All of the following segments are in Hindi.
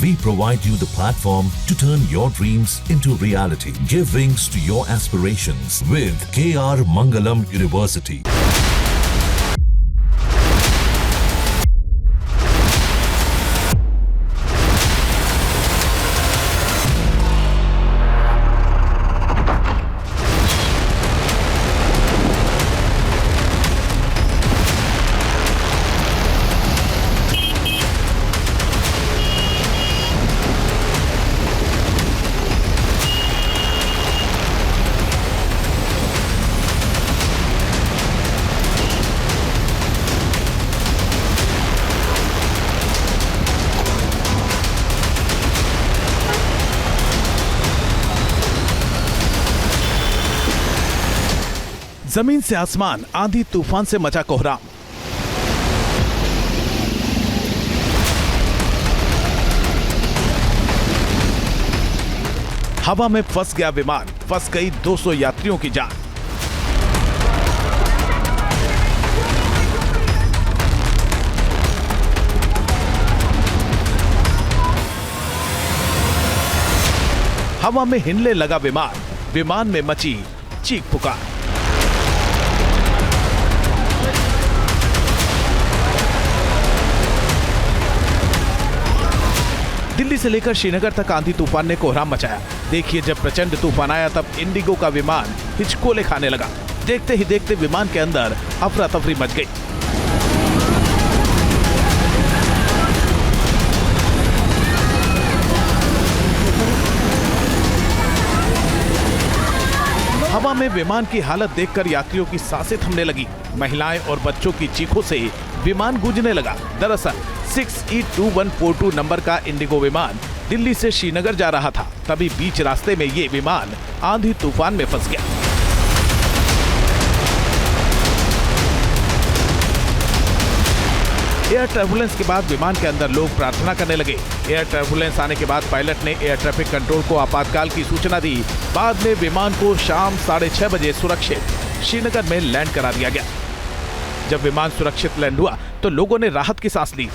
We provide you the platform to turn your dreams into reality. Give wings to your aspirations with KR Mangalam University. जमीन से आसमान, आंधी तूफान से मचा कोहराम। हवा में फंस गया विमान, फंस गई 200 यात्रियों की जान। हवा में हिलने लगा विमान, विमान में मची चीख पुकार। दिल्ली से लेकर श्रीनगर तक आंधी तूफान ने कोहराम मचाया। देखिए, जब प्रचंड तूफान आया तब इंडिगो का विमान हिचकोले खाने लगा। देखते ही देखते विमान के अंदर अफरा तफरी मच गई। हवा में विमान की हालत देखकर यात्रियों की सांसें थमने लगी। महिलाएं और बच्चों की चीखों से विमान गूंजने लगा। दरअसल 6E2142 नंबर का इंडिगो विमान दिल्ली से श्रीनगर जा रहा था। तभी बीच रास्ते में ये विमान आंधी तूफान में फंस गया। एयर टर्बुलेंस के बाद विमान के अंदर लोग प्रार्थना करने लगे। एयर टर्बुलेंस आने के बाद पायलट ने एयर ट्रैफिक कंट्रोल को आपातकाल की सूचना दी। बाद में विमान को शाम 6:30 बजे सुरक्षित श्रीनगर में लैंड करा दिया गया। जब विमान सुरक्षित लैंड हुआ तो लोगों ने राहत की सांस ली।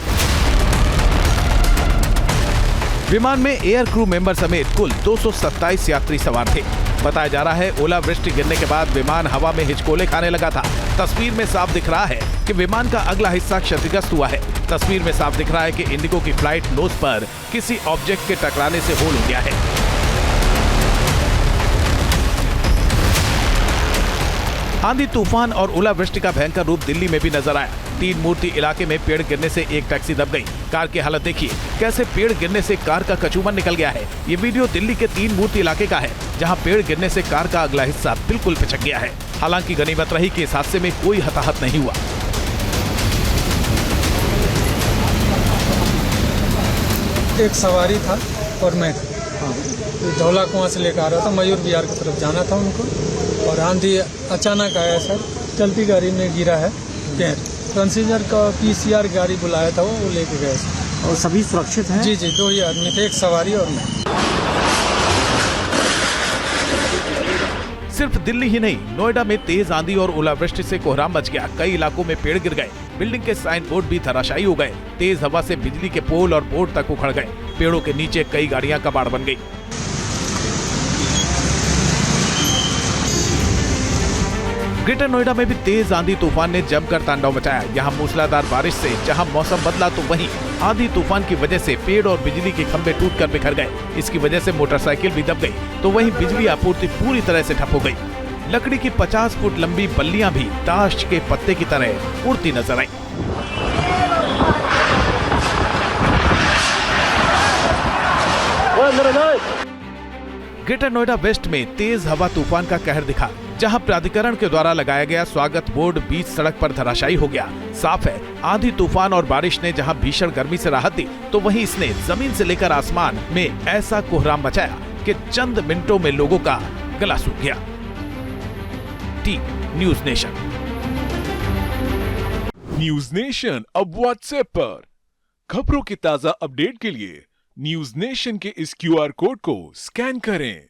विमान में एयर क्रू मेंबर समेत कुल 227 यात्री सवार थे। बताया जा रहा है, ओलावृष्टि गिरने के बाद विमान हवा में हिचकोले खाने लगा था। तस्वीर में साफ दिख रहा है कि विमान का अगला हिस्सा क्षतिग्रस्त हुआ है। तस्वीर में साफ दिख रहा है कि इंडिगो की फ्लाइट नोज पर किसी ऑब्जेक्ट के टकराने से होल हो गया है। आंधी तूफान और ओलावृष्टि का भयंकर रूप दिल्ली में भी नजर आया। तीन मूर्ति इलाके में पेड़ गिरने से एक टैक्सी दब गई। कार की हालत देखिए, कैसे पेड़ गिरने से कार का कचूमर निकल गया है। ये वीडियो दिल्ली के तीन मूर्ति इलाके का है, जहां पेड़ गिरने से कार का अगला हिस्सा बिल्कुल पिचक गया है। हालांकि गनीमत रही कि इस हादसे में कोई हताहत नहीं हुआ। एक सवारी था और मैं धौला कुआं से लेकर आ रहा था, मयूर विहार की तरफ जाना था उनको, और आंधी अचानक आया सर। चलती गाड़ी में गिरा है पेड़। कंसीजर का PCR गाड़ी बुलाया था, वो लेके गए सर। और सभी सुरक्षित हैं? जी, 2 ही आदमी थे, एक सवारी और मैं। सिर्फ दिल्ली ही नहीं, नोएडा में तेज आंधी और ओलावृष्टि से कोहराम मच गया। कई इलाकों में पेड़ गिर गए, बिल्डिंग के साइन बोर्ड भी धराशायी हो गए। तेज हवा से बिजली के पोल और बोर्ड तक उखड़ गए। पेड़ों के नीचे कई गाड़ियां कबाड़ बन गई। ग्रेटर नोएडा में भी तेज आंधी तूफान ने जमकर तांडव मचाया। यहाँ मूसलाधार बारिश से जहाँ मौसम बदला, तो वहीं आंधी तूफान की वजह से पेड़ और बिजली के खंभे टूटकर बिखर गए। इसकी वजह से मोटरसाइकिल भी दब गई, तो वहीं बिजली आपूर्ति पूरी तरह से ठप हो गई। लकड़ी की 50 फुट लंबी बल्लियां भी ताश के पत्ते की तरह उड़ती नजर आई। ग्रेटर नोएडा वेस्ट में तेज हवा तूफान का कहर दिखा, जहां प्राधिकरण के द्वारा लगाया गया स्वागत बोर्ड बीच सड़क पर धराशायी हो गया। साफ है, आंधी तूफान और बारिश ने जहां भीषण गर्मी से राहत दी, तो वहीं इसने जमीन से लेकर आसमान में ऐसा कोहराम मचाया कि चंद मिनटों में लोगों का गला सूख गया। News nation. न्यूज नेशन अब व्हाट्सएप पर खबरों की ताजा अपडेट के लिए न्यूज नेशन के इस QR कोड को स्कैन करें।